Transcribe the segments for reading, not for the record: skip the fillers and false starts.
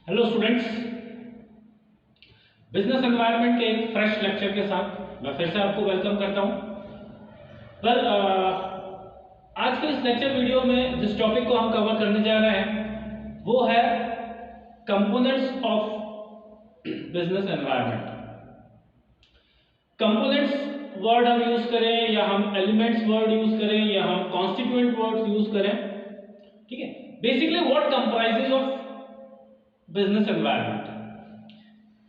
Hello students, business environment के एक fresh lecture के साथ मैं फिर से आपको वेलकम करता हूं। आज के इस लेक्चर वीडियो में जिस टॉपिक को हम कवर करने जा रहे हैं वो है components of business environment. Components word हम यूज करें या हम एलिमेंट्स वर्ड यूज करें या हम कॉन्स्टिट्यूएंट वर्ड्स यूज करें, ठीक है। Basically what comprises of business environment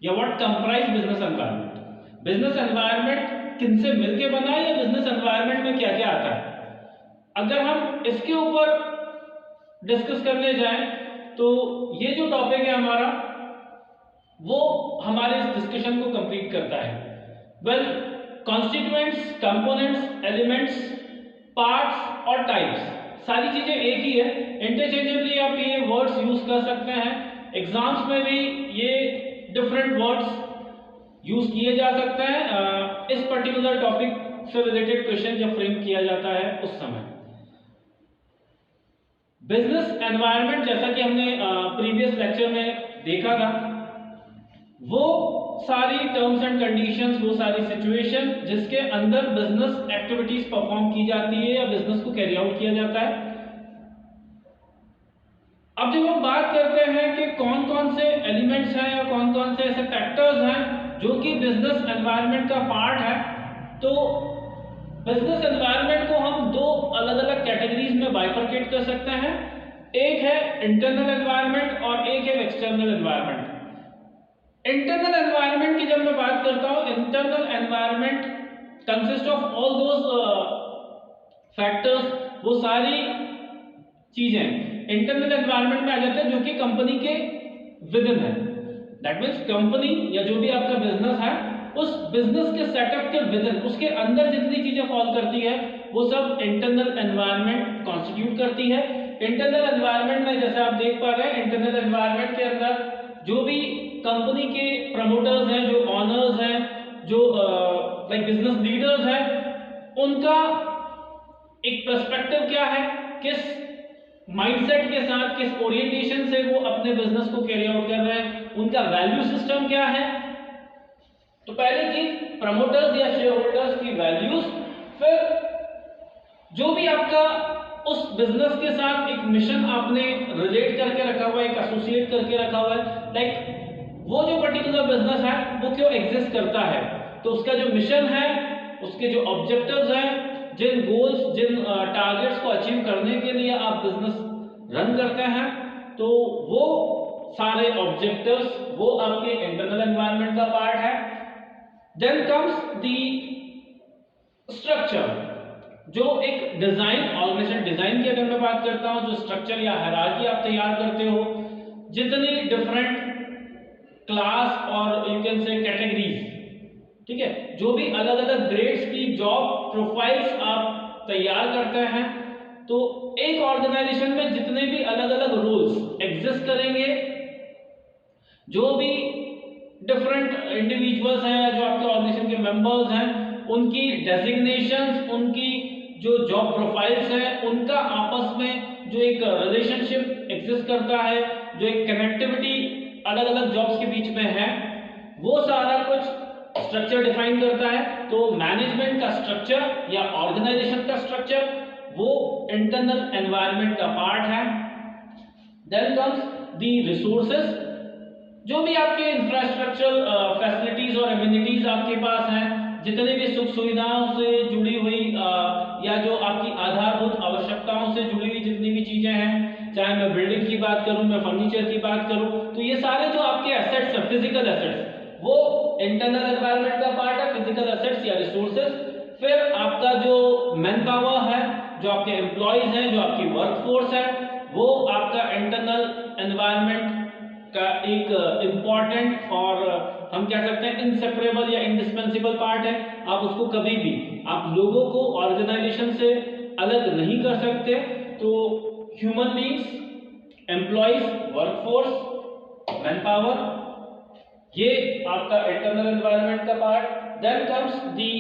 या what comprise business environment. Business environment किनसे मिलके बना है या बिजनेस एनवायरनमेंट में क्या क्या आता है। अगर हम इसके ऊपर डिस्कस करने जाएं तो ये जो टॉपिक है हमारा वो हमारे इस डिस्कशन को कंप्लीट करता है। Well, constituents, components, elements, parts और टाइप्स सारी चीजें एक ही है। इंटरचेंजेबली आप ये वर्ड्स यूज कर सकते हैं। एग्जाम्स में भी ये डिफरेंट वर्ड्स यूज किए जा सकते हैं इस पर्टिकुलर टॉपिक से रिलेटेड क्वेश्चन जब फ्रेम किया जाता है उस समय। बिजनेस एनवायरनमेंट जैसा कि हमने प्रीवियस लेक्चर में देखा था, वो सारी टर्म्स एंड कंडीशंस, वो सारी सिचुएशन जिसके अंदर बिजनेस एक्टिविटीज परफॉर्म की जाती है या बिजनेस को कैरी आउट किया जाता है। अब जब हम बात करते हैं कि कौन कौन से एलिमेंट्स हैं या कौन कौन से ऐसे फैक्टर्स हैं जो कि बिजनेस एनवायरनमेंट का पार्ट है, तो बिजनेस एनवायरनमेंट को हम दो अलग अलग कैटेगरीज में बाइफरकेट कर सकते हैं। एक है इंटरनल एनवायरनमेंट और एक है एक्सटर्नल एनवायरनमेंट। इंटरनल एनवायरनमेंट की जब मैं बात करता हूं, internal environment consist of all those factors, वो सारी चीजें इंटरनल एनवायरनमेंट में आ जाते हैं जो कि कंपनी के विद इन है। दैट मींस कंपनी या जो भी आपका बिजनेस है उस बिजनेस के सेटअप के विद इन, उसके अंदर जितनी चीजें फॉल करती है वो सब इंटरनल एनवायरनमेंट कॉन्स्टिट्यूट करती है। इंटरनल एनवायरनमेंट में जैसे आप देख पा रहे हैं, इंटरनल एनवायरनमेंट के अंदर जो भी कंपनी के प्रमोटर्स हैं, जो ऑनर्स हैं, जो लाइक बिजनेस लीडर्स हैं, उनका एक पर्सपेक्टिव क्या है, किस माइंडसेट के साथ, किस ओरिएंटेशन से वो अपने बिजनेस को कैरी आउट कर रहे हैं, उनका वैल्यू सिस्टम क्या है। तो पहले चीज प्रमोटर्स या शेयर होल्डर्स की वैल्यूज, फिर जो भी आपका उस बिजनेस के साथ एक मिशन आपने रिलेट करके रखा हुआ है, एक एसोसिएट करके रखा हुआ है, लाइक वो जो पर्टिकुलर बिजनेस है वो क्यों एग्जिस्ट करता है, तो उसका जो मिशन है, उसके जो ऑब्जेक्टिव्स हैं, जिन गोल्स, जिन टारगेट्स को अचीव करने के लिए आप बिजनेस रन करते हैं, तो वो सारे ऑब्जेक्टिव्स वो आपके इंटरनल एनवायरनमेंट का पार्ट है। देन कम्स द स्ट्रक्चर, जो एक डिजाइन, ऑर्गेनाइजेशन डिजाइन की अगर मैं बात करता हूं, जो स्ट्रक्चर या हायरार्की आप तैयार करते हो, जितनी डिफरेंट क्लास और यू कैन से कैटेगरीज, ठीक है, जो भी अलग अलग ग्रेड्स की जॉब प्रोफाइल्स आप तैयार करते हैं, तो एक ऑर्गेनाइजेशन में जितने भी अलग अलग रोल्स एग्जिस्ट करेंगे, जो भी डिफरेंट इंडिविजुअल्स हैं, जो आपके ऑर्गेनाइजेशन के मेंबर्स हैं, उनकी डेजिग्नेशंस, उनकी जो जॉब प्रोफाइल्स हैं, उनका आपस में जो एक रिलेशनशिप एग्जिस्ट करता है, जो एक कनेक्टिविटी अलग अलग जॉब्स के बीच में है, वो सारा कुछ स्ट्रक्चर डिफाइन करता है। तो मैनेजमेंट का स्ट्रक्चर या ऑर्गेनाइजेशन का स्ट्रक्चर वो इंटरनल एनवायरनमेंट का पार्ट है। देन कम्स द रिसोर्सेज, जो भी आपके इंफ्रास्ट्रक्चरल फैसिलिटीज और एमिनिटीज आपके पास हैं, जितने भी सुख सुविधाओं से जुड़ी हुई या जो आपकी आधारभूत आवश्यकताओं से जुड़ी हुई जितनी भी चीजें हैं, चाहे मैं बिल्डिंग की बात करूं, मैं फर्नीचर की बात करूं, तो ये सारे जो आपके एसेट्स हैं, फिजिकल एसेट्स, वो इंटरनल एनवायरनमेंट का पार्ट है, फिजिकल एसेट्स या रिसोर्सेज। फिर आपका जो मैन पावर है, जो आपके एम्प्लॉइज हैं, जो आपकी वर्कफोर्स है, वो आपका इंटरनल एनवायरनमेंट का एक इंपॉर्टेंट और हम कह सकते हैं इनसेपरेबल या इंडिस्पेंसिबल पार्ट है। आप उसको कभी भी, आप लोगों को ऑर्गेनाइजेशन से अलग नहीं कर सकते। तो human beings, employees, workforce, man power, ये आपका इंटरनल एनवायरनमेंट का part. Then comes the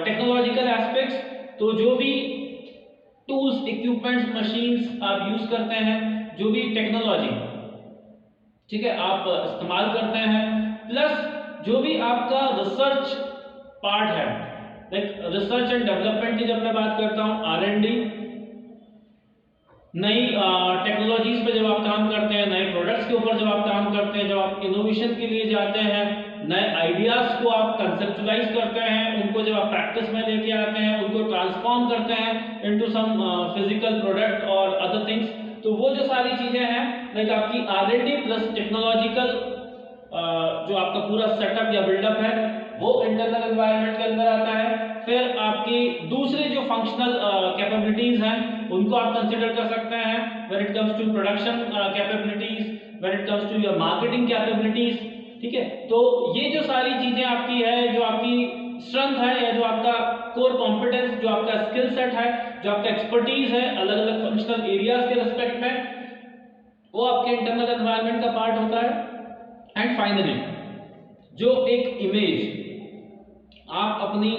technological aspects, तो जो भी टूल्स, इक्विपमेंट्स, मशीन्स आप यूज करते हैं, जो भी टेक्नोलॉजी, ठीक है, आप इस्तेमाल करते हैं। प्लस जो भी आपका रिसर्च पार्ट है, लाइक रिसर्च एंड डेवलपमेंट की जब मैं बात करता हूँ, R&D, नई टेक्नोलॉजीज पे जब आप काम करते हैं, नए प्रोडक्ट्स के ऊपर जब आप काम करते हैं, जब आप इनोवेशन के लिए जाते हैं, नए आइडियाज को आप कंसेप्चुलाइज करते हैं, उनको जब आप प्रैक्टिस में लेके आते हैं, उनको ट्रांसफॉर्म करते हैं इनटू सम फिजिकल प्रोडक्ट और अदर थिंग्स, तो वो जो सारी चीजें हैं, लाइक आपकी R&D प्लस टेक्नोलॉजिकल जो आपका पूरा सेटअप या बिल्डअप है, वो इंटरनल एनवायरनमेंट के अंदर आता है। फिर आपकी दूसरी जो फंक्शनल कैपेबिलिटीज हैं, उनको आप कंसीडर कर सकते हैं when it comes to production capabilities, when it comes to your marketing capabilities. ठीक है, तो ये जो सारी चीजें आपकी है, जो आपकी स्ट्रेंथ है या जो आपका कोर कॉम्पिटेंस, जो आपका स्किल सेट है, जो आपका एक्सपर्टीज है अलग अलग फंक्शनल एरियाज के रिस्पेक्ट में, वो आपके इंटरनल एनवायरनमेंट का पार्ट होता है। एंड फाइनली जो एक इमेज आप अपनी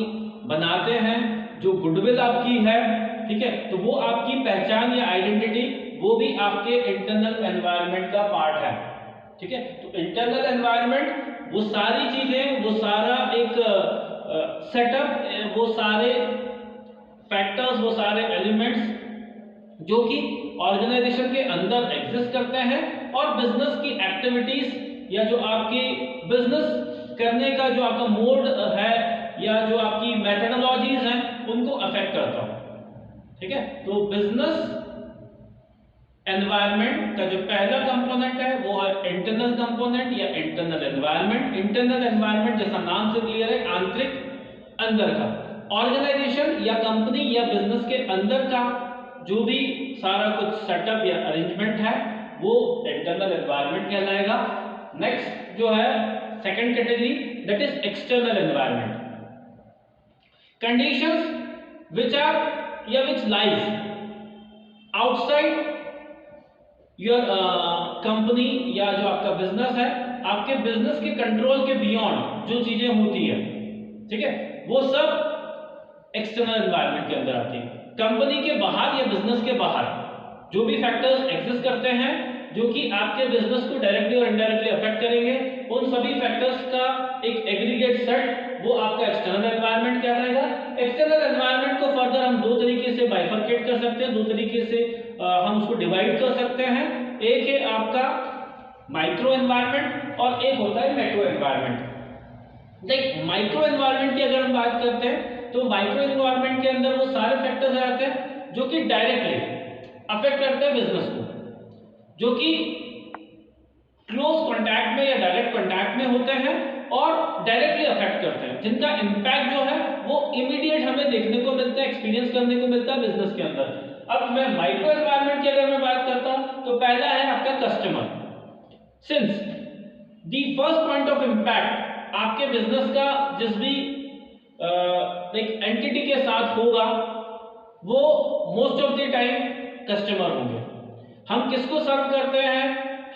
बनाते हैं, जो गुडविल आपकी है, ठीक है, तो वो आपकी पहचान या आइडेंटिटी, वो भी आपके इंटरनल एनवायरनमेंट का पार्ट है। ठीक है, तो इंटरनल एनवायरनमेंट वो सारी चीजें, वो सारा एक सेटअप, वो सारे फैक्टर्स, वो सारे एलिमेंट्स जो कि ऑर्गेनाइजेशन के अंदर एग्जिस्ट करते हैं और बिजनेस की एक्टिविटीज या जो आपकी बिजनेस करने का जो आपका मोड है या जो आपकी मेथडोलॉजीज हैं, उनको अफेक्ट करता है। ठीक है, तो बिजनेस एनवायरनमेंट का जो पहला कंपोनेंट है वो है इंटरनल कंपोनेंट या इंटरनल एनवायरनमेंट। इंटरनल एनवायरनमेंट जैसा नाम से क्लियर है, आंतरिक, अंदर का। ऑर्गेनाइजेशन या कंपनी या बिजनेस के अंदर का जो भी सारा कुछ सेटअप या अरेंजमेंट है, वो इंटरनल एनवायरनमेंट कहलाएगा। नेक्स्ट जो है second category, that is external environment. Conditions which are या which lies outside your company या जो आपका बिजनेस है, आपके बिजनेस के कंट्रोल के बियॉन्ड जो चीजें होती है, ठीक है, वो सब एक्सटर्नल एनवायरनमेंट के अंदर आती है। कंपनी के बाहर या बिजनेस के बाहर जो भी फैक्टर्स एग्जिस्ट करते हैं जो कि आपके बिजनेस को डायरेक्टली और इनडायरेक्टली अफेक्ट करेंगे, उन सभी फैक्टर्स का एक एग्रीगेट सेट, वो आपका एक्सटर्नल एनवायरनमेंट कहलाएगा। एक्सटर्नल एनवायरनमेंट को फर्दर हम दो तरीके से बाइफरकेट कर सकते हैं, दो तरीके से हम उसको डिवाइड कर सकते हैं। एक है आपका माइक्रो एनवायरनमेंट और एक होता है मैक्रो एनवायरनमेंट। देख, माइक्रो एनवायरनमेंट की अगर हम बात करते हैं तो माइक्रो एनवायरनमेंट के अंदर वो सारे फैक्टर्स आते हैं जो कि डायरेक्टली अफेक्ट करते हैं बिजनेस को, जो कि क्लोज कांटेक्ट में या डायरेक्ट कांटेक्ट में होते हैं और डायरेक्टली अफेक्ट करते हैं, जिनका इंपैक्ट जो है वो इमीडिएट हमें देखने को मिलता है, एक्सपीरियंस करने को मिलता है बिजनेस के अंदर। अब मैं माइक्रो एनवायरनमेंट की अगर मैं बात करता हूं तो पहला है आपका customer. Since the first point of impact आपके बिजनेस का जिस भी एक एंटिटी के साथ होगा, वो most of the time customer होंगे। हम किसको सर्व करते हैं,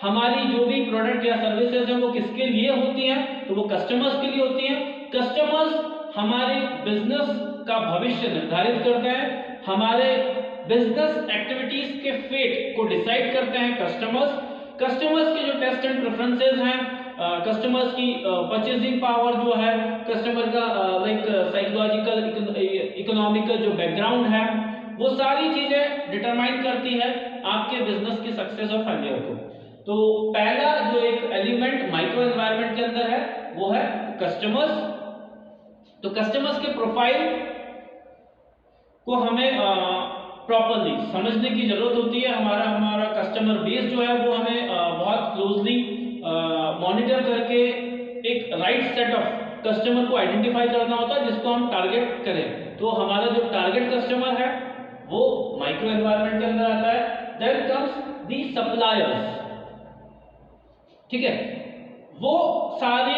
हमारी जो भी प्रोडक्ट या सर्विसेज हैं वो किसके लिए होती हैं, तो वो कस्टमर्स के लिए होती हैं। कस्टमर्स हमारे बिजनेस का भविष्य निर्धारित करते हैं, हमारे बिजनेस एक्टिविटीज के फेट को डिसाइड करते हैं कस्टमर्स। कस्टमर्स के जो टेस्ट एंड प्रेफरेंसेस हैं, कस्टमर्स की परचेजिंग पावर जो है, कस्टमर का लाइक साइकोलॉजिकल इकोनॉमिकल जो बैकग्राउंड है, वो सारी चीजें डिटरमाइन करती है आपके बिजनेस की सक्सेस और फेलियर को। तो पहला जो एक एलिमेंट माइक्रो एनवायरनमेंट के अंदर है वो है कस्टमर्स। तो कस्टमर्स के प्रोफाइल को हमें प्रॉपर्ली समझने की जरूरत होती है। हमारा कस्टमर बेस जो है वो हमें बहुत क्लोजली मॉनिटर करके एक राइट सेट ऑफ कस्टमर को आइडेंटिफाई करना होता है जिसको हम टारगेट करें। तो हमारा जो टारगेट कस्टमर है वो माइक्रो एनवायरनमेंट के अंदर आता है। Then comes the suppliers. ठीक है, वो सारे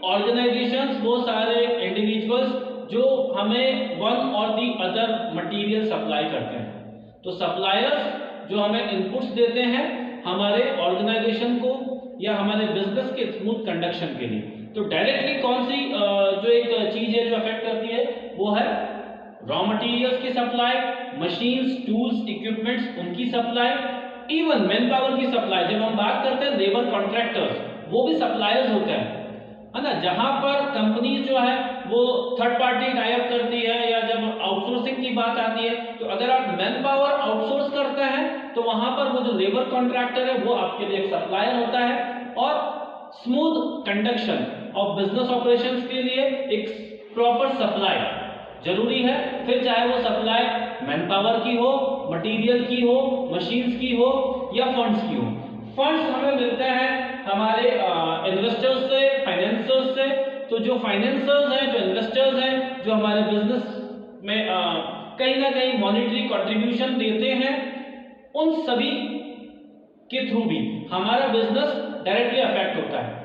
ऑर्गेनाइजेशंस, वो सारे इंडिविजुअल्स जो हमें वन और दी अदर मटेरियल सप्लाई करते हैं। तो सप्लायर्स जो हमें इनपुट्स देते हैं हमारे ऑर्गेनाइजेशन को या हमारे बिजनेस के स्मूथ कंडक्शन के लिए। तो डायरेक्टली कौन सी जो एक चीज है जो अफेक्ट करती है वो है रॉ मटेरियल्स की सप्लाई, मशीन्स, टूल्स, इक्विपमेंट्स उनकी सप्लाई, इवन मैन पावर की सप्लाई। जब हम बात करते हैं लेबर कॉन्ट्रैक्टर्स वो भी सप्लायर्स होते हैं, है ना। जहां पर कंपनीज जो है वो थर्ड पार्टी टाई अप करती है, या जब आउटसोर्सिंग की बात आती है तो अगर आप मैन पावर आउटसोर्स करते हैं तो वहां पर वो जो लेबर कॉन्ट्रैक्टर है वो आपके लिए एक सप्लायर होता है। और smooth conduction of business operations के लिए एक प्रॉपर सप्लाई जरूरी है, फिर चाहे वो सप्लाई मैन पावर की हो, मटेरियल की हो, मशीन्स की हो या फंड्स की हो। फंड्स हमें मिलते हैं हमारे इन्वेस्टर्स से, फाइनेंसर्स से। तो जो फाइनेंसर्स हैं, जो इन्वेस्टर्स हैं, जो हमारे बिजनेस में कहीं ना कहीं मॉनेटरी कंट्रीब्यूशन देते हैं, उन सभी के थ्रू भी हमारा बिजनेस डायरेक्टली अफेक्ट होता है।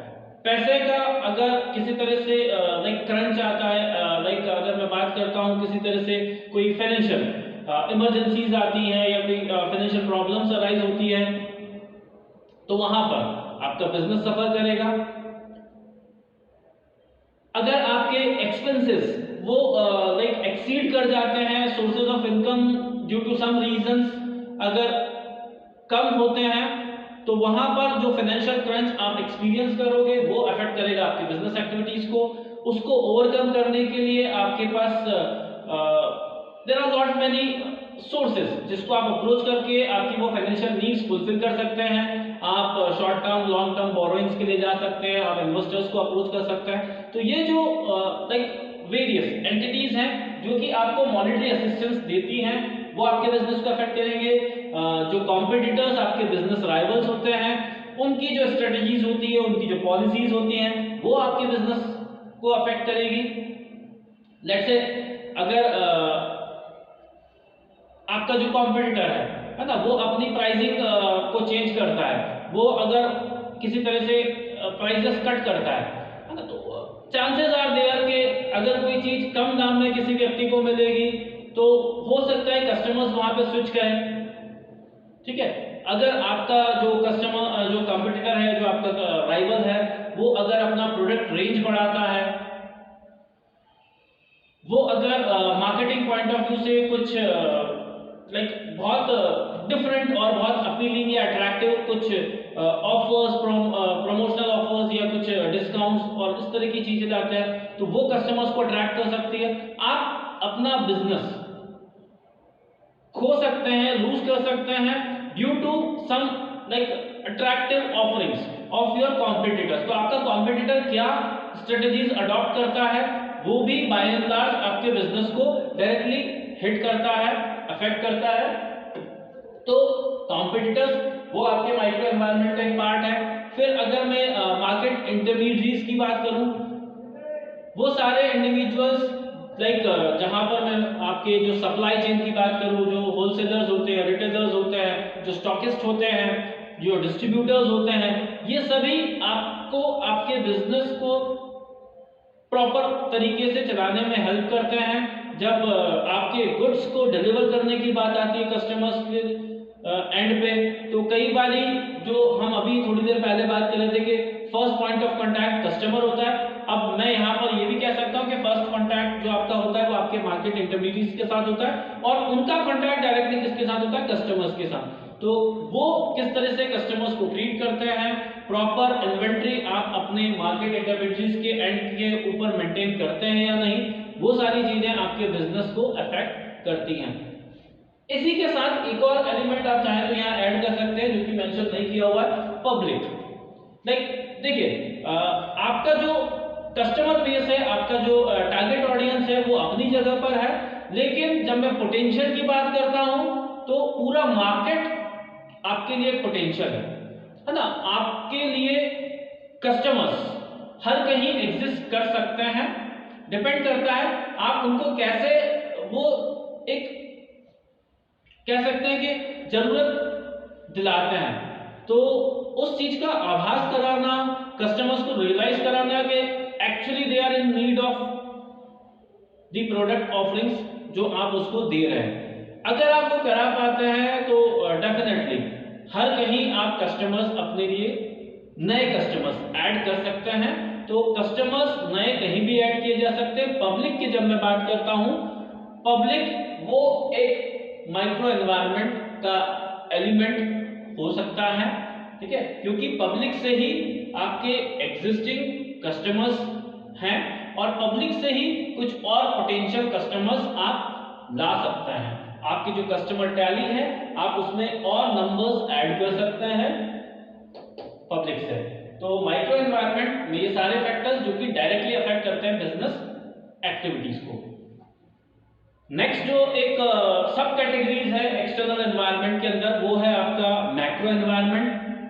पैसे का अगर किसी तरह से लाइक क्रंच आता है, लाइक अगर मैं बात करता हूं किसी तरह से कोई फाइनेंशियल इमरजेंसीज आती हैं या कोई फाइनेंशियल प्रॉब्लम्स अराइज होती है, तो वहां पर आपका बिजनेस सफर करेगा। अगर आपके एक्सपेंसेस वो लाइक एक्सीड कर जाते हैं, sources of income due to some reasons अगर कम होते हैं, तो वहां पर जो फाइनेंशियल क्रंच आप एक्सपीरियंस करोगे वो अफेक्ट करेगा आपकी बिजनेस एक्टिविटीज को। उसको ओवरकम करने के लिए आपके पास there are not many sources जिसको आप अप्रोच करके आपकी वो फाइनेंशियल नीड्स फुलफिल कर सकते हैं। आप short term, long term borrowings के लिए जा सकते हैं, आप इन्वेस्टर्स को अप्रोच कर सकते हैं। तो ये जो लाइक वेरियस एंटिटीज हैं जो कि आपको मॉनेटरी असिस्टेंस देती हैं, वो आपके बिजनेस को अफेक्ट करेंगे। जो कॉम्पिटिटर्स आपके बिजनेस राइवल्स होते हैं, उनकी जो स्ट्रेटजीज होती है, उनकी जो पॉलिसीज होती हैं, वो आपके बिजनेस को अफेक्ट करेगी। लेट्स से अगर आपका जो कॉम्पिटिटर है ना, वो अपनी प्राइसिंग को चेंज करता है, वो अगर किसी तरह से प्राइसेस कट करता है ना, तो चांसेस आर देयर कि अगर कोई चीज कम दाम में किसी व्यक्ति को मिलेगी तो हो सकता है कस्टमर्स वहां पे स्विच करें। ठीक है, अगर आपका जो कस्टमर, जो कॉम्पिटिटर है, जो आपका राइवल है, वो अगर अपना प्रोडक्ट रेंज बढ़ाता है, वो अगर मार्केटिंग पॉइंट ऑफ व्यू से कुछ लाइक बहुत डिफरेंट और बहुत अपीलिंग या अट्रैक्टिव कुछ ऑफर्स, प्रमोशनल ऑफर्स या कुछ डिस्काउंट्स और इस तरह की चीजें लाते हैं, तो वो कस्टमर्स को अट्रैक्ट कर सकती है। आप अपना बिजनेस खो सकते हैं, लूज कर सकते हैं due to some like attractive offerings of your competitors. तो आपका कॉम्पिटिटर क्या स्ट्रेटजीज अडॉप्ट करता है, वो भी बाय एंड लार्ज आपके बिजनेस को डायरेक्टली हिट करता है, अफेक्ट करता है। तो कॉम्पिटिटर्स वो आपके माइक्रो एनवायरनमेंट का एक पार्ट है। फिर अगर मैं मार्केट इंटरमीडिएट्स की बात करूं, वो सारे इंडिविजुअल्स लाइक जहां पर मैं आपके जो सप्लाई चेन की बात करूं, जो होलसेलर्स होते हैं, रिटेलर्स होते हैं, जो स्टॉकिस्ट होते हैं, जो डिस्ट्रीब्यूटर्स होते हैं, ये सभी आपको आपके बिजनेस को प्रॉपर तरीके से चलाने में हेल्प करते हैं। जब आपके गुड्स को डिलीवर करने की बात आती है कस्टमर्स के एंड पे, तो कई बारी जो हम अभी थोड़ी देर पहले बात कर रहे थे कि first point of contact customer होता है। अब मैं यहाँ पर ये भी कह सकता हूँ कि फर्स्ट कांटेक्ट जो आपका होता है वो आपके मार्केट इंटरमीडिएट्स के साथ होता है, और उनका कांटेक्ट डायरेक्टली किसके साथ होता है, कस्टमर्स के साथ। तो वो किस तरह से कस्टमर्स को ट्रीट करते हैं, प्रॉपर इन्वेंट्री आप अपने मार्केट इंटरमीडिएट्स के एंड के ऊपर मेंटेन करते हैं या नहीं, वो सारी चीजें आपके बिजनेस को अफेक्ट करती हैं। इसी के साथ एक और एलिमेंट आप चाहें तो यहाँ ऐड कर सकते हैं जो कि मेंशन नहीं किया हुआ है, पब्लिक। लाइक देखिए, आपका जो कस्टमर बेस है, आपका जो टारगेट ऑडियंस है, वो अपनी जगह पर है, लेकिन जब मैं पोटेंशियल की बात करता हूं तो पूरा मार्केट आपके लिए पोटेंशियल है ना। आपके लिए कस्टमर्स हर कहीं एग्जिस्ट कर सकते हैं, डिपेंड करता है आप उनको कैसे, वो एक कह सकते हैं कि जरूरत दिलाते हैं। तो उस चीज का आभास कराना, कस्टमर्स को रियलाइज कराना कि actually they are in need of the product offerings जो आप उसको दे रहे हैं। अगर आप वो करा पाते हैं तो डेफिनेटली हर कहीं आप कस्टमर्स अपने लिए नए कस्टमर्स ऐड कर सकते हैं। तो कस्टमर्स नए कहीं भी ऐड किए जा सकते हैं। पब्लिक की जब मैं बात करता हूं, पब्लिक वो एक माइक्रो एनवायरनमेंट का एलिमेंट हो सकता है, ठीक है, क्योंकि पब्लिक से ही आपके एग्जिस्टिंग कस्टमर्स हैं और पब्लिक से ही कुछ और पोटेंशियल कस्टमर्स आप ला सकते हैं। आपकी जो कस्टमर टैली है आप उसमें और नंबर्स ऐड कर सकते हैं पब्लिक से। तो माइक्रो एनवायरनमेंट में ये सारे फैक्टर्स जो कि डायरेक्टली अफेक्ट करते हैं बिजनेस एक्टिविटीज को। नेक्स्ट जो एक सब कैटेगरीज है एक्सटर्नल एनवायरनमेंट के अंदर, वो है आपका मैक्रो एनवायरनमेंट।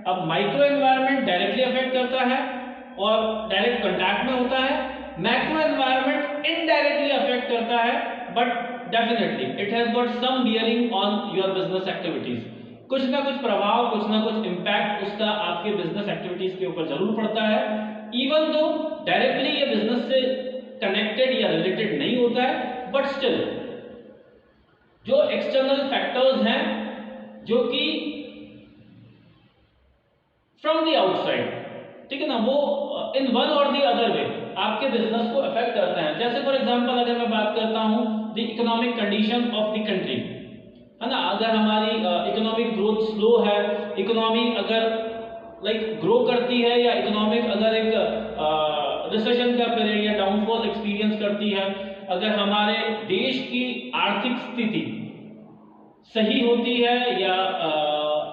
अब माइक्रो एनवायरनमेंट डायरेक्टली अफेक्ट करता है और डायरेक्ट कांटेक्ट में होता है। मैक्रो एनवायरनमेंट इनडायरेक्टली अफेक्ट करता है but definitely it has got some bearing on your business activities. कुछ ना कुछ प्रभाव, कुछ ना कुछ इंपैक्ट उसका आपके बिजनेस एक्टिविटीज के ऊपर जरूर पड़ता है। इवन दो डायरेक्टली ये बिजनेस से कनेक्टेड या रिलेटेड नहीं होता है, बट स्टिल जो एक्सटर्नल फैक्टर्स हैं जो कि फ्रॉम द आउटसाइड, ठीक है ना, वो इन वन और दी अदर वे आपके बिजनेस को अफेक्ट करते हैं। जैसे फॉर एग्जांपल अगर मैं बात करता हूं the economic condition of the country, है ना, अगर हमारी इकोनॉमिक ग्रोथ स्लो है, इकोनॉमी अगर ग्रो करती है या इकोनॉमिक अगर एक रिसेशन का पीरियड या डाउनफॉल एक्सपीरियंस करती है, अगर हमारे देश की आर्थिक स्थिति सही होती है या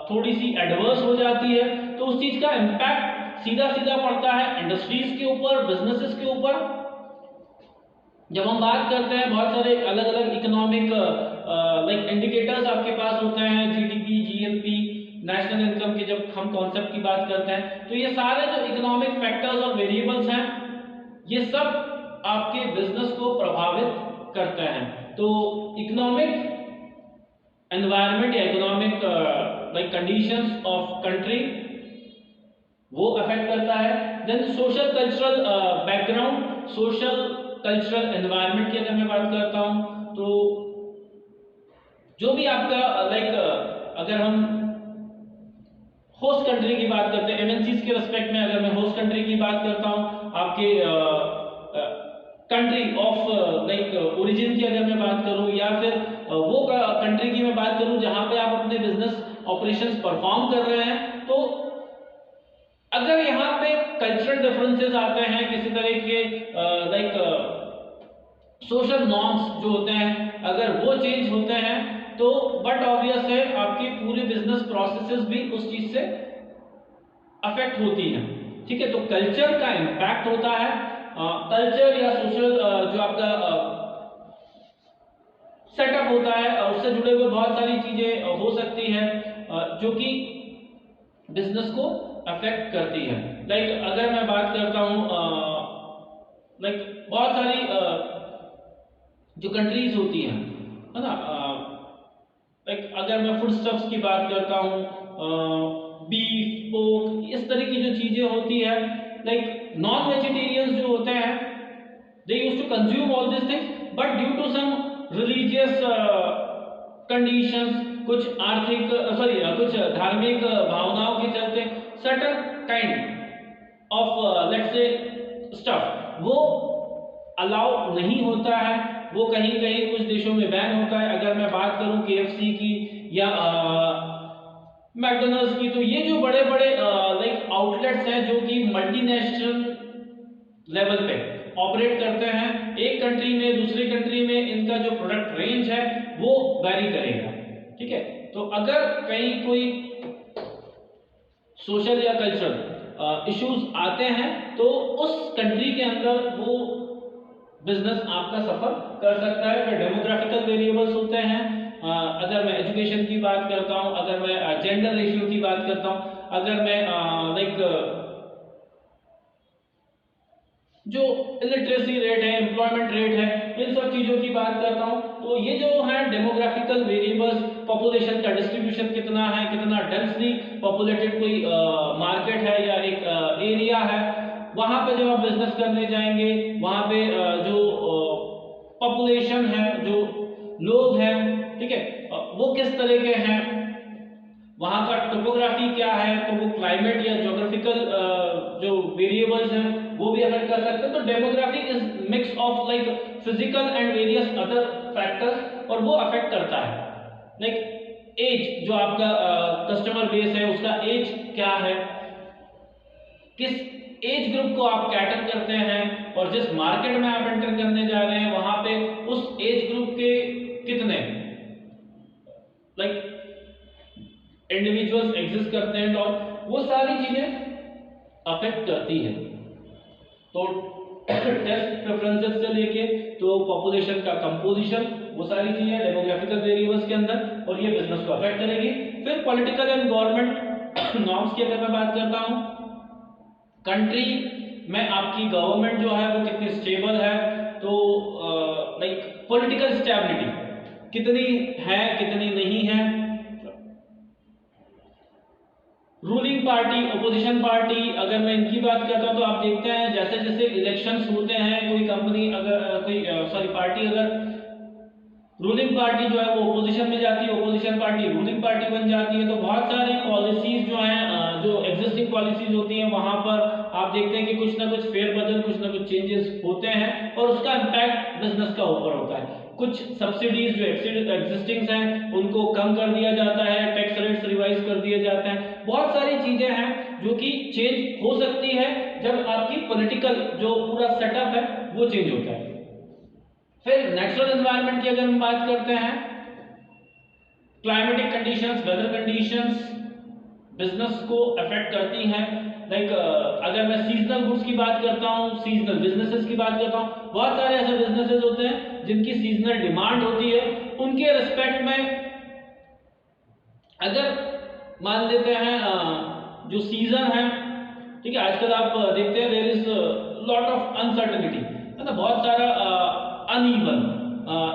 थोड़ी सी एडवर्स हो जाती है, तो उस चीज का इंपैक्ट सीधा सीधा पड़ता है इंडस्ट्रीज के ऊपर, बिजनेसेस के ऊपर। जब हम बात करते हैं बहुत सारे अलग अलग इकोनॉमिक इंडिकेटर्स आपके पास होते हैं, जीडीपी, जीएनपी, नेशनल इनकम के, जब हम कॉन्सेप्ट की बात करते हैं तो ये सारे जो इकोनॉमिक फैक्टर्स और वेरिएबल्स हैं ये सब आपके बिजनेस को प्रभावित करते हैं। तो इकोनॉमिक एनवायरनमेंट या इकोनॉमिक कंडीशंस ऑफ कंट्री वो अफेक्ट करता है। Then social cultural background, social cultural environment की अगर मैं बात करता हूं तो जो भी आपका अगर हम होस्ट कंट्री की बात करते हैं, एमएनसीज के रिस्पेक्ट में अगर मैं होस्ट कंट्री की बात करता हूं, आपके कंट्री ऑफ ओरिजिन की अगर मैं बात करूं या फिर वो कंट्री की मैं बात करूं जहां पे आप अपने बिजनेस ऑपरेशंस परफॉर्म कर रहे हैं, तो अगर यहाँ पे कल्चरल डिफरेंसेस आते हैं, किसी तरह के सोशल नॉर्म्स जो होते हैं अगर वो चेंज होते हैं, तो बट ऑब्वियस है आपकी पूरी बिजनेस प्रोसेसेस भी उस चीज से अफेक्ट होती हैं। ठीक है, तो कल्चर का इंपैक्ट होता है। कल्चर या सोशल जो आपका सेटअप होता है उससे जुड़े हुए बहुत सारी चीजें हो सकती है जो कि बिजनेस को अफेक्ट करती है। अगर मैं बात करता हूं बहुत सारी जो कंट्रीज होती हैं, है ना, अगर मैं फूड स्टफ्स की बात करता हूं, बीफ, पोर्क, इस तरह की जो चीजें होती है, नॉन वेजिटेरियंस जो होते हैं they used to consume all this things, but due to some religious conditions, कुछ आर्थिक कुछ धार्मिक भावनाओं के चलते certain kind of let's say stuff वो अलाउ नहीं होता है, वो कहीं कहीं कुछ देशों में बैन होता है। अगर मैं बात करूं केएफसी की या मैकडॉनल्ड्स की, तो ये जो बड़े बड़े आउटलेट्स हैं जो कि मल्टीनेशनल लेवल पे ऑपरेट करते हैं, एक कंट्री में दूसरी कंट्री में इनका जो प्रोडक्ट रेंज है वो वैरी करेगा। ठीक है, तो अगर कहीं कोई सोशल या कल्चरल इश्यूज आते हैं तो उस कंट्री के अंदर वो बिजनेस आपका सफर कर सकता है। फिर डेमोग्राफिकल वेरिएबल्स होते हैं, अगर मैं एजुकेशन की बात करता हूं, अगर मैं जेंडर रेशियो की बात करता हूं, अगर मैं जो इलिटरेसी रेट है, एम्प्लॉयमेंट रेट है, इन सब चीजों की बात करता हूं, तो ये जो है डेमोग्राफिकल वेरिएबल्स, पॉपुलेशन का डिस्ट्रीब्यूशन कितना है, कितना डेंसली पॉपुलेटेड कोई मार्केट है या एक एरिया है, वहां पे जब आप बिजनेस करने जाएंगे वहां पे जो पॉपुलेशन है, जो लोग हैं, ठीक है, वो किस तरह के हैं, वहां का टोपोग्राफी क्या है, तो वो क्लाइमेट या ज्योग्राफिकल जो वेरिएबल्स हैं वो भी अफेक्ट कर सकते हैं। तो demography is mix of physical and various other factors, और वो अफेक्ट करता है। एज जो आपका कस्टमर बेस है उसका एज क्या है, किस एज ग्रुप को आप कैटर करते हैं, और जिस मार्केट में आप एंटर करने जा रहे हैं वहां पे उस एज ग्रुप के कितने इंडिविजुअल्स एग्जिस्ट करते हैं, और वो सारी चीजें अफेक्ट करती है। तो टेस्ट प्रेफरेंसेस से लेके तो पॉपुलेशन का कंपोजिशन, वो सारी चीजें डेमोग्राफिकल वेरिएबल्स के अंदर, और ये बिजनेस को अफेक्ट करेगी। फिर पॉलिटिकल एंड गवर्नमेंट नॉर्म्स की अगर मैं बात करता हूं, कंट्री में आपकी गवर्नमेंट जो है वो कितनी स्टेबल है, तो पॉलिटिकल स्टेबिलिटी कितनी है कितनी नहीं है, रूलिंग पार्टी अपोजिशन पार्टी अगर मैं इनकी बात करता हूं तो आप देखते हैं जैसे जैसे इलेक्शंस होते हैं, कोई कंपनी अगर पार्टी अगर रूलिंग पार्टी जो है वो अपोजिशन में जाती है, अपोजिशन पार्टी रूलिंग पार्टी बन जाती है, तो बहुत सारी पॉलिसीज जो हैं जो एग्जिस्टिंग पॉलिसीज होती हैं वहां पर आप देखते हैं कि कुछ ना कुछ फेरबदल, कुछ ना कुछ चेंजेस होते हैं, और उसका इम्पैक्ट बिजनेस का ऊपर होता है। कुछ सब्सिडीज जो एग्जिस्टिंग हैं उनको कम कर दिया जाता है, टैक्स रेट्स रिवाइज कर दिए जाते हैं, बहुत सारी चीजें हैं जो कि चेंज हो सकती है जब आपकी पॉलिटिकल जो पूरा सेटअप है वो चेंज होता है। फिर नेचुरल एनवायरनमेंट की अगर हम बात करते हैं, climatic conditions, weather conditions business को अफेक्ट करती हैं। अगर मैं सीजनल गुड्स की बात करता हूं, सीजनल बिजनेसेस की बात करता हूं, बहुत सारे ऐसे बिजनेसेस होते हैं जिनकी सीजनल डिमांड होती है, उनके रिस्पेक्ट में अगर मान लेते हैं जो सीजन है, ठीक है, आजकल आप देखते हैं there is lot of uncertainty, है ना, बहुत सारा अनइवन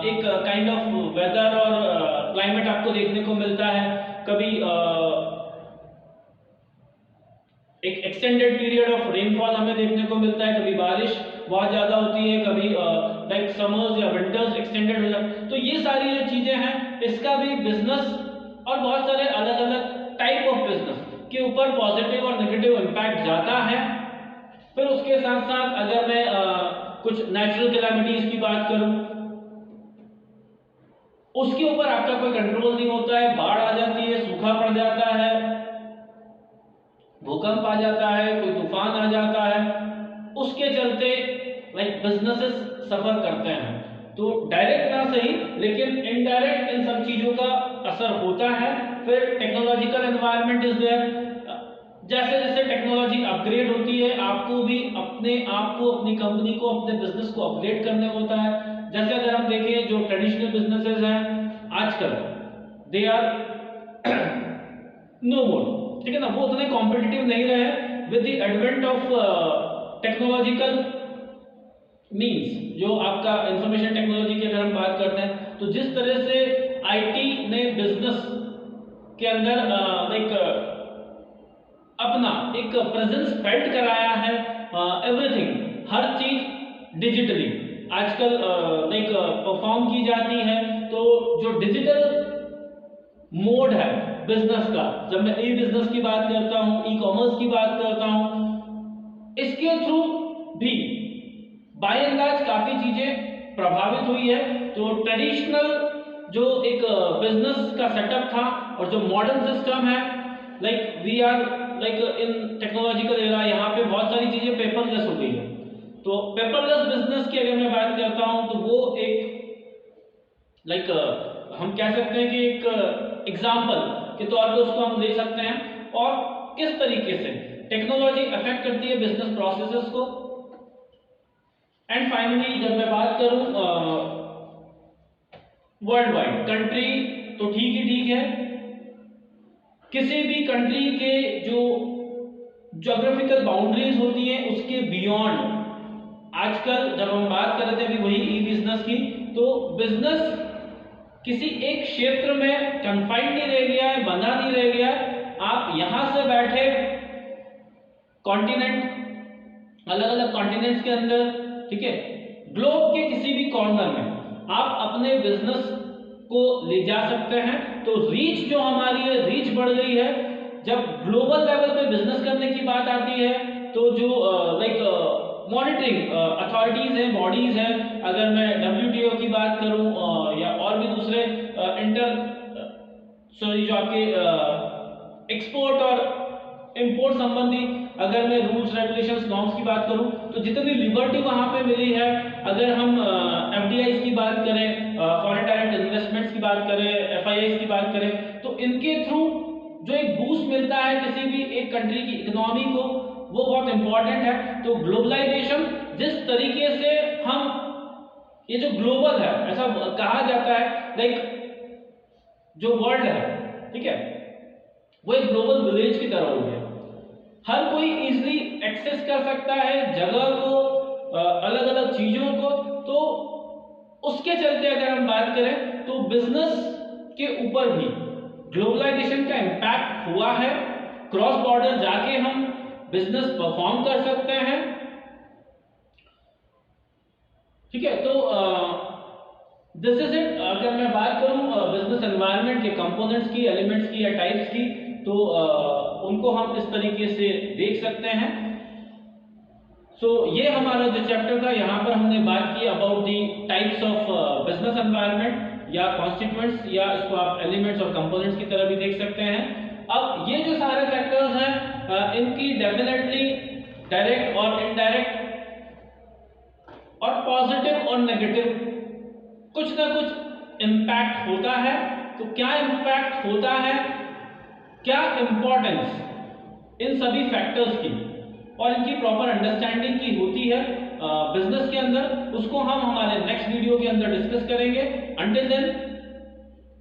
एक काइंड ऑफ वेदर और क्लाइमेट आपको देखने को मिलता है। कभी एक एक्सटेंडेड पीरियड ऑफ रेनफॉल हमें देखने को मिलता है, कभी बारिश बहुत ज्यादा होती है, कभी समर्स या विंटर्स एक्सटेंडेड हो जाते हैं। तो ये सारी जो चीजें हैं इसका भी बिजनेस और बहुत सारे अलग अलग टाइप ऑफ बिजनेस के ऊपर पॉजिटिव और नेगेटिव इम्पैक्ट जाता है। फिर उसके साथ साथ अगर मैं कुछ नेचुरल कैलामिटीज की बात करूं, उसके ऊपर आपका कोई कंट्रोल नहीं होता है, बाढ़ आ जाती है, सूखा पड़ जाता है, भूकंप आ जाता है, कोई तूफान आ जाता है, उसके चलते बिजनेसेस सफर करते हैं। तो डायरेक्ट ना सही लेकिन इनडायरेक्ट इन सब चीजों का असर होता है। फिर टेक्नोलॉजिकल एनवायरनमेंट इज देयर, जैसे जैसे टेक्नोलॉजी अपग्रेड होती है आपको भी अपने आप को, अपनी कंपनी को, अपने बिजनेस को अपग्रेड करने होता है। जैसे अगर हम देखें जो ट्रेडिशनल बिजनेसेस हैं आजकल दे आर नो मोर, ठीक है ना, वो उतने कॉम्पिटिटिव नहीं रहे with the advent of technological means. जो आपका इंफॉर्मेशन टेक्नोलॉजी की अगर हम बात करते हैं तो जिस तरह से आईटी ने बिजनेस के अंदर अपना एक प्रेजेंस फेल्ट कराया है, एवरीथिंग हर चीज डिजिटली आजकल परफॉर्म की जाती है। तो जो डिजिटल मोड है बिजनेस का, जब मैं ई बिजनेस की बात करता हूं, ई कॉमर्स की बात करता हूं, इसके थ्रू भी बाय एंड लार्ज काफी चीजें प्रभावित हुई है। तो ट्रेडिशनल जो एक बिजनेस का सेटअप था और जो मॉडर्न सिस्टम है, we are in technological era, यहाँ पे बहुत सारी चीजें पेपरलेस हो गई है। तो पेपरलेस बिजनेस की अगर मैं बात करता हूं तो वो एक हम कह सकते हैं कि एक एग्जाम्पल के तौर पे उसको हम ले सकते हैं, और किस तरीके से टेक्नोलॉजी अफेक्ट करती है बिजनेस प्रोसेसेस को। एंड फाइनली जब मैं बात करूं वर्ल्ड वाइड, कंट्री तो ठीक ही ठीक है, किसी भी कंट्री के जो ज्योग्राफिकल बाउंड्रीज होती हैं उसके बियॉन्ड, आजकल जब हम बात कर रहे थे अभी वही ई बिजनेस की, तो बिजनेस किसी एक क्षेत्र में कन्फाइंड नहीं रह गया है, बंधा नहीं रह गया है। आप यहां से बैठे कॉन्टिनेंट, अलग अलग कॉन्टिनेंट्स के अंदर, ठीक है, ग्लोब के किसी भी कॉर्नर में आप अपने बिजनेस को ले जा सकते हैं। तो रीच जो हमारी है, रीच बढ़ गई है। जब ग्लोबल लेवल पे बिजनेस करने की बात आती है तो जो मॉनिटरिंग अथॉरिटीज हैं, बॉडीज हैं, अगर मैं WTO की बात करूं या और भी दूसरे इंटर सॉरी जो आपके एक्सपोर्ट और इंपोर्ट संबंधी अगर मैं रूल्स रेगुलेशंस नॉर्म्स की बात करूं तो जितनी लिबर्टी वहां पे मिली है, अगर हम एफडीआईज की बात करें, फॉरेन डायरेक्ट इन्वेस्टमेंट्स की बात करें, एफआईआईज की बात करें, तो इनके थ्रू जो एक बूस्ट मिलता है किसी भी एक कंट्री की इकोनॉमी को, वो बहुत इंपॉर्टेंट है। तो ग्लोबलाइजेशन जिस तरीके से हम, ये जो ग्लोबल है, ऐसा कहा जाता है लाइक जो वर्ल्ड है, ठीक है, वो एक ग्लोबल विलेज की तरह हो गया। हर कोई इजीली एक्सेस कर सकता है जगह को, अलग अलग चीजों को। तो उसके चलते अगर हम बात करें तो बिजनेस के ऊपर भी ग्लोबलाइजेशन का इम्पैक्ट हुआ है। क्रॉस बॉर्डर जाके हम बिजनेस परफॉर्म कर सकते हैं, ठीक है। तो दिस इज इट। अगर मैं बात करूं बिजनेस एनवायरनमेंट के कंपोनेंट्स की, एलिमेंट्स की या टाइप्स की, तो उनको हम इस तरीके से देख सकते हैं। सो ये हमारा जो चैप्टर था, यहाँ पर हमने बात की about the types of business environment या कॉन्स्टिट्यूएंट्स, या इसको आप एलिमेंट्स और कंपोनेंट्स की तरह भी देख सकते हैं। अब ये जो सारे फैक्टर्स हैं, इनकी डेफिनेटली डायरेक्ट और इनडायरेक्ट और पॉजिटिव और नेगेटिव कुछ ना कुछ इम्पैक्ट होता है। तो क्या इम्पैक्ट होता है, क्या इंपॉर्टेंस इन सभी फैक्टर्स की और इनकी प्रॉपर अंडरस्टैंडिंग की होती है बिजनेस के अंदर, उसको हम हमारे नेक्स्ट वीडियो के अंदर डिस्कस करेंगे। Until then,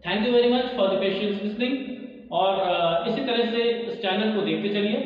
thank you very much for the patience listening, और इसी तरह से इस चैनल को देखते चलिए।